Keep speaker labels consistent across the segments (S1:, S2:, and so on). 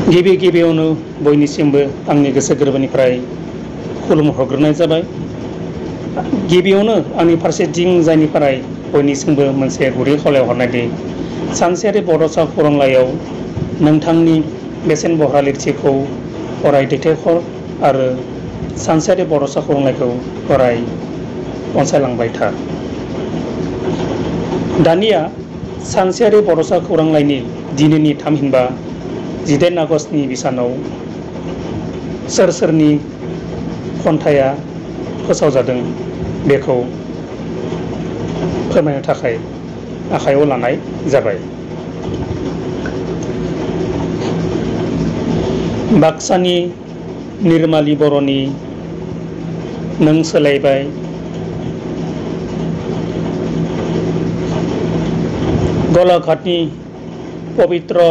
S1: गिबियावनो बयनिसिमबो आंनि गोसो गोरबोनिफ्राय खुलुमहरग्रोनाय जाबाय। गिबियावनो आंनि फारसेथिं जायनिफ्राय बयनिसिमबो मोनसे गुरै खावलायहरनाय दि सानसेयारि बड'सा खौरांलाइयाव नोंथांनि बेसेन बह्रा लिरथिखौ अराय दैथायहर आरो सानसेयारि बड'सा खौरांलाइखौ अराय अनसायलांबाय था। दानिया सानसेयारि बड'सा खौरांलाइनि दिनैनि थामहिनबा 18 आगस्तनि बिसानाव सोर सोरनि खन्थाइया फोसावजादों बेखौ फोरमायनो थाखाय आखायाव लानाय जाबाय। बाक्सानि निर्माली बर'नि नों सोलायबाय, गलाघाटनि पबित्र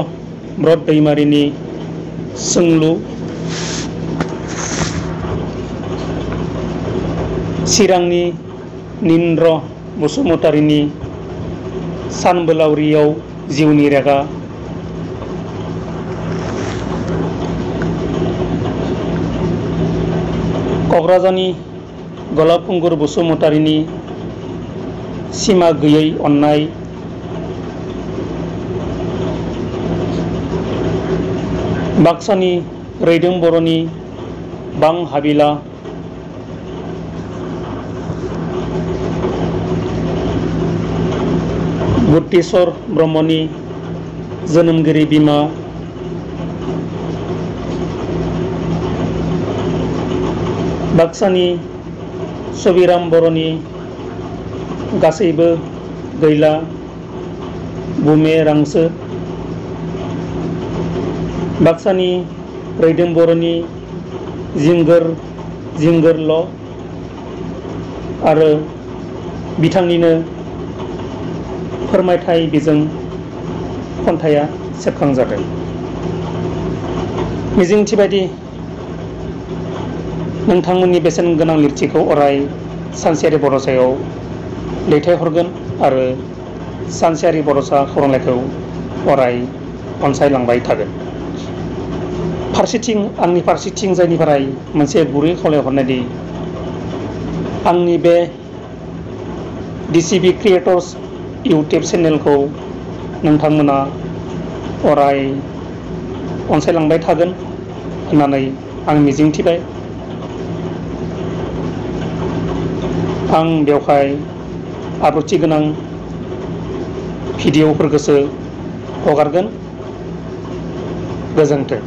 S1: ब्रत दैमारिनि सोंलु, चिरांनि निन्द्र बसुमतारिनि सानबोलावरियाव जिउनि रेगा, क'क्राझारनि गलाबपुंगुर बसुमतारिनि सिमा गैयै अननाय, बाक्सानि रैदों बर'नि बां हाबिला, बुद्धेश्वर ब्रह्मनि जोनोमगिरि बिमा, बाक्सानि सबिराम बर'नि गासैबो गैला बुमे रांसो, बाक्सानि रैदों बर'नि जिंगोरल' आरो बिथांनिनो फोरमायथाय बिजों खन्थाइया सेबखांजादों। मिजिंथिबायदि नोंथांमोननि बेसेन गोनां लिरथिखौ अराय सानसेयारि बड'सायाव दैथायहरगोन आरो सानसेयारि बड'सा खौरांलाइखौ अराय अनसायलांबाय थागोन। आंनि फारसेथिं जायनिफ्राय मोनसे गुरै खावलायहरनाय दि आंनि बे DCB क्रिएटर्स इउटुब चेनेलखौ नोंथांमोना अराय अनसायलांबाय थागोन होननानै आं मिजिंथिबाय। आं बेवहाय आब्रुथि गोनां भिडिअ'फोरखौसो हगारगोन। गोजोन्थों।